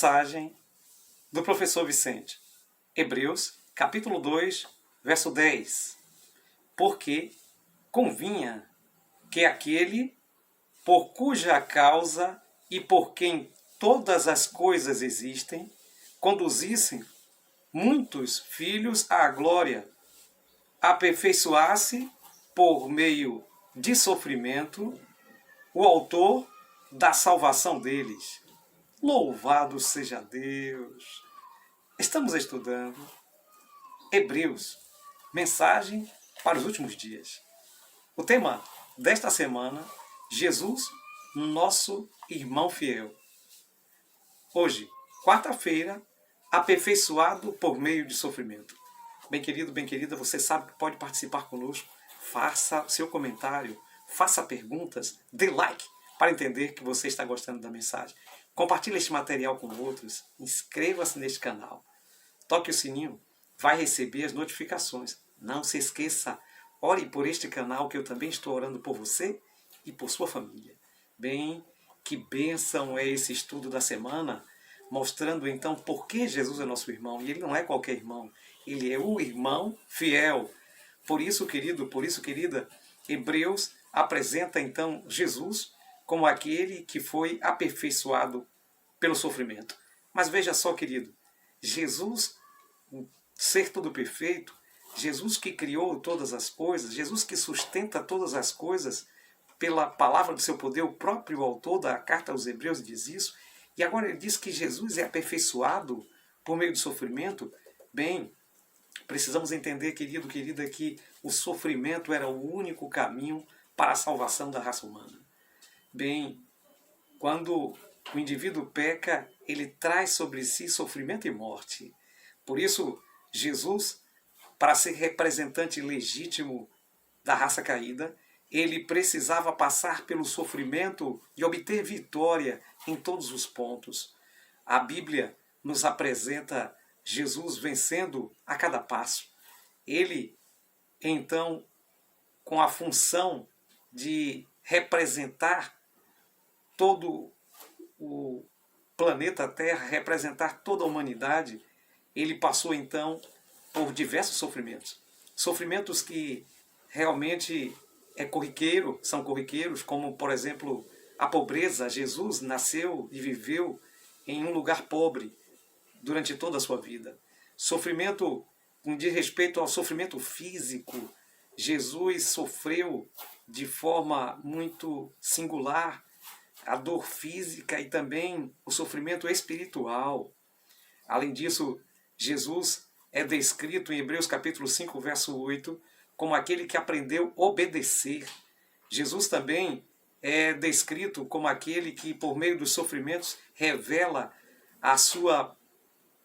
Mensagem do professor Vicente. Hebreus, capítulo 2, verso 10. Porque convinha que aquele por cuja causa e por quem todas as coisas existem, conduzissem muitos filhos à glória, aperfeiçoasse por meio de sofrimento o autor da salvação deles. Louvado seja Deus! Estamos estudando Hebreus, mensagem para os últimos dias. O tema desta semana, Jesus, nosso irmão fiel. Hoje, quarta-feira, aperfeiçoado por meio de sofrimento. Bem querido, bem querida, você sabe que pode participar conosco. Faça seu comentário, faça perguntas, dê like para entender que você está gostando da mensagem. Compartilhe este material com outros, inscreva-se neste canal, toque o sininho, vai receber as notificações. Não se esqueça, ore por este canal que eu também estou orando por você e por sua família. Bem, que bênção é esse estudo da semana, mostrando então por que Jesus é nosso irmão. E ele não é qualquer irmão, ele é o irmão fiel. Por isso, querido, por isso, querida, Hebreus apresenta então Jesus como aquele que foi aperfeiçoado pelo sofrimento. Mas veja só, querido, Jesus, ser todo perfeito, Jesus que criou todas as coisas, Jesus que sustenta todas as coisas pela palavra do seu poder, o próprio autor da carta aos Hebreus diz isso, e agora ele diz que Jesus é aperfeiçoado por meio do sofrimento. Bem, precisamos entender, querido, querida, que o sofrimento era o único caminho para a salvação da raça humana. Bem, quando o indivíduo peca, ele traz sobre si sofrimento e morte. Por isso, Jesus, para ser representante legítimo da raça caída, ele precisava passar pelo sofrimento e obter vitória em todos os pontos. A Bíblia nos apresenta Jesus vencendo a cada passo. Ele, então, com a função de representar todo o planeta Terra, representar toda a humanidade, ele passou então por diversos sofrimentos. Sofrimentos que realmente são corriqueiros, como por exemplo a pobreza. Jesus nasceu e viveu em um lugar pobre durante toda a sua vida. Sofrimento com diz respeito ao sofrimento físico. Jesus sofreu de forma muito singular a dor física e também o sofrimento espiritual. Além disso, Jesus é descrito em Hebreus capítulo 5, verso 8, como aquele que aprendeu a obedecer. Jesus também é descrito como aquele que, por meio dos sofrimentos, revela a sua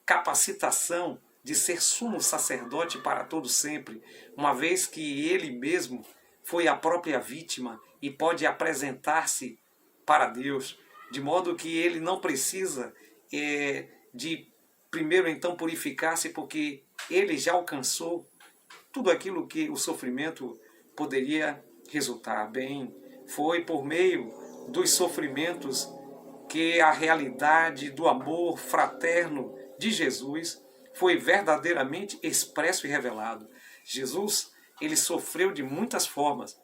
capacitação de ser sumo sacerdote para todo sempre, uma vez que ele mesmo foi a própria vítima e pode apresentar-se para Deus, de modo que ele não precisa de primeiro então purificar-se, porque ele já alcançou tudo aquilo que o sofrimento poderia resultar. Bem, foi por meio dos sofrimentos que a realidade do amor fraterno de Jesus foi verdadeiramente expresso e revelado. Jesus, ele sofreu de muitas formas.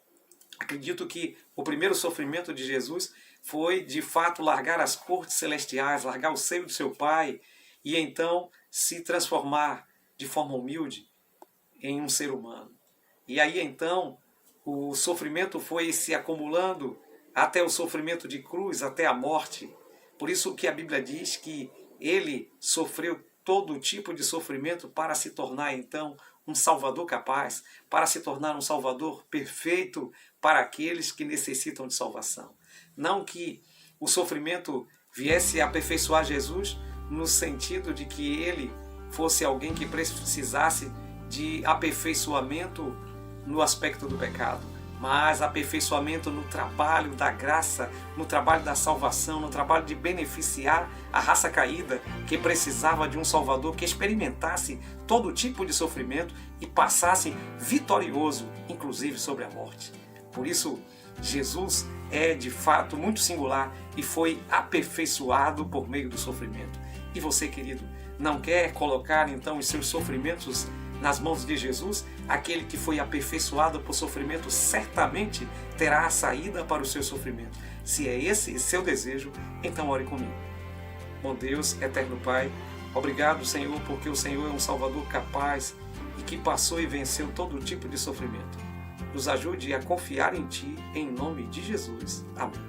Acredito que o primeiro sofrimento de Jesus foi, de fato, largar as cortes celestiais, largar o seio do seu Pai e então se transformar de forma humilde em um ser humano. E aí então o sofrimento foi se acumulando até o sofrimento de cruz, até a morte. Por isso que a Bíblia diz que ele sofreu todo tipo de sofrimento para se tornar então um Salvador capaz, para se tornar um Salvador perfeito para aqueles que necessitam de salvação. Não que o sofrimento viesse a aperfeiçoar Jesus no sentido de que ele fosse alguém que precisasse de aperfeiçoamento no aspecto do pecado, mas aperfeiçoamento no trabalho da graça, no trabalho da salvação, no trabalho de beneficiar a raça caída que precisava de um Salvador que experimentasse todo tipo de sofrimento e passasse vitorioso, inclusive sobre a morte. Por isso, Jesus é de fato muito singular e foi aperfeiçoado por meio do sofrimento. E você, querido, não quer colocar então os seus sofrimentos nas mãos de Jesus? Aquele que foi aperfeiçoado por sofrimento certamente terá a saída para o seu sofrimento. Se é esse seu desejo, então ore comigo. Bom Deus, eterno Pai, obrigado, Senhor, porque o Senhor é um Salvador capaz e que passou e venceu todo tipo de sofrimento. Nos ajude a confiar em Ti, em nome de Jesus. Amém.